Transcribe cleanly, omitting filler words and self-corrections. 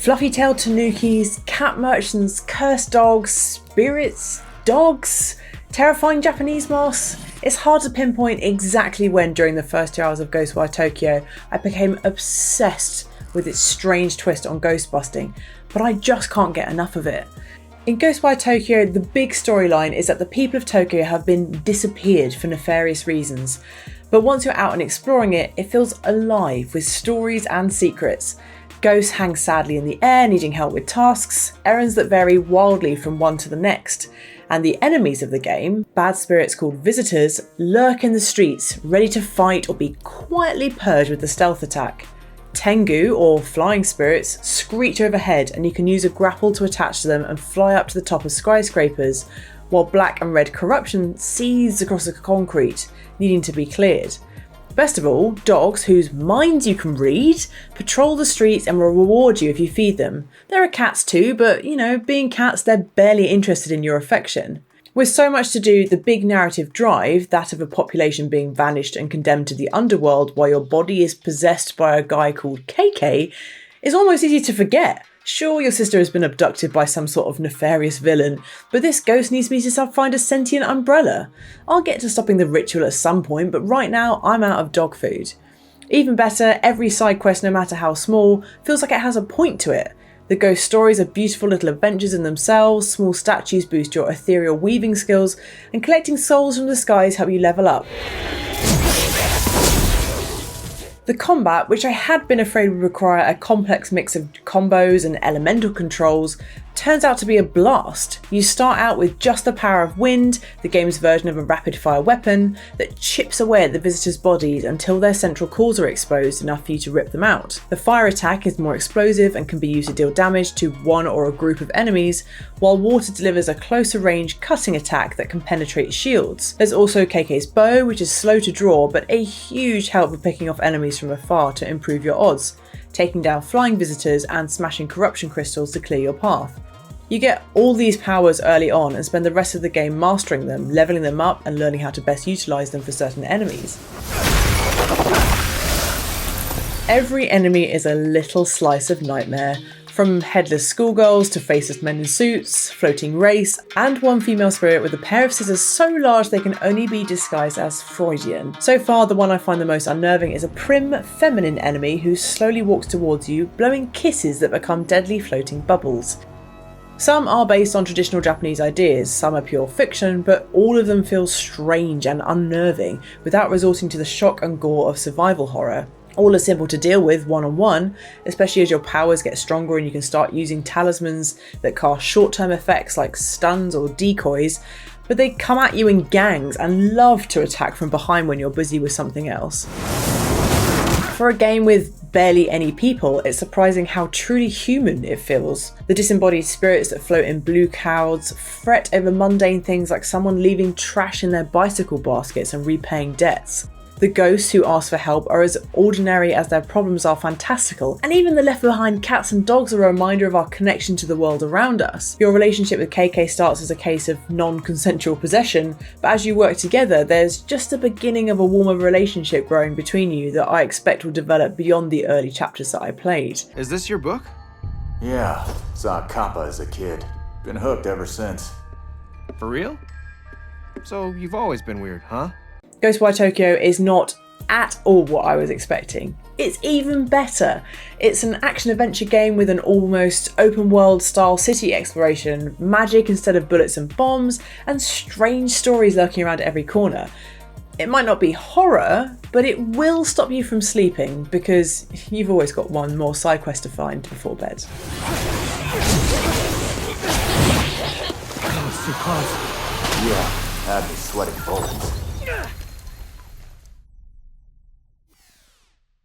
Fluffy-tailed tanukis, cat merchants, cursed dogs, spirits, dogs, terrifying Japanese moss. It's hard to pinpoint exactly when during the first 2 hours of Ghostwire Tokyo I became obsessed with its strange twist on ghost busting, but I just can't get enough of it. In Ghostwire Tokyo, the big storyline is that the people of Tokyo have been disappeared for nefarious reasons, but once you're out and exploring it, it feels alive with stories and secrets. Ghosts hang sadly in the air, needing help with tasks, errands that vary wildly from one to the next, and the enemies of the game, bad spirits called visitors, lurk in the streets, ready to fight or be quietly purged with the stealth attack. Tengu, or flying spirits, screech overhead and you can use a grapple to attach to them and fly up to the top of skyscrapers, while black and red corruption seethes across the concrete, needing to be cleared. Best of all, dogs, whose minds you can read, patrol the streets and will reward you if you feed them. There are cats too, but being cats, they're barely interested in your affection. With so much to do, the big narrative drive, that of a population being vanished and condemned to the underworld while your body is possessed by a guy called KK, is almost easy to forget. Sure, your sister has been abducted by some sort of nefarious villain, but this ghost needs me to find a sentient umbrella. I'll get to stopping the ritual at some point, but right now I'm out of dog food. Even better, every side quest, no matter how small, feels like it has a point to it. The ghost stories are beautiful little adventures in themselves, small statues boost your ethereal weaving skills, and collecting souls from the skies help you level up. The combat, which I had been afraid would require a complex mix of combos and elemental controls, turns out to be a blast. You start out with just the power of wind, the game's version of a rapid fire weapon that chips away at the visitors' bodies until their central cores are exposed enough for you to rip them out. The fire attack is more explosive and can be used to deal damage to one or a group of enemies, while water delivers a closer range cutting attack that can penetrate shields. There's also KK's bow, which is slow to draw but a huge help for picking off enemies from afar to improve your odds, taking down flying visitors and smashing corruption crystals to clear your path. You get all these powers early on and spend the rest of the game mastering them, leveling them up and learning how to best utilise them for certain enemies. Every enemy is a little slice of nightmare, from headless schoolgirls to faceless men in suits, floating wraiths, and one female spirit with a pair of scissors so large they can only be disguised as Freudian. So far, the one I find the most unnerving is a prim, feminine enemy who slowly walks towards you, blowing kisses that become deadly floating bubbles. Some are based on traditional Japanese ideas, some are pure fiction, but all of them feel strange and unnerving without resorting to the shock and gore of survival horror. All are simple to deal with one-on-one, especially as your powers get stronger and you can start using talismans that cast short-term effects like stuns or decoys, but they come at you in gangs and love to attack from behind when you're busy with something else. For a game with barely any people, it's surprising how truly human it feels. The disembodied spirits that float in blue clouds fret over mundane things like someone leaving trash in their bicycle baskets and repaying debts. The ghosts who ask for help are as ordinary as their problems are fantastical, and even the left behind cats and dogs are a reminder of our connection to the world around us. Your relationship with KK starts as a case of non-consensual possession, but as you work together, there's just the beginning of a warmer relationship growing between you that I expect will develop beyond the early chapters that I played. Is this your book? Yeah, saw Kappa as a kid. Been hooked ever since. For real? So you've always been weird, huh? Ghostwire Tokyo is not at all what I was expecting. It's even better. It's an action-adventure game with an almost open-world style city exploration, magic instead of bullets and bombs, and strange stories lurking around every corner. It might not be horror, but it will stop you from sleeping because you've always got one more side quest to find before bed. Yeah, had me sweating bullets.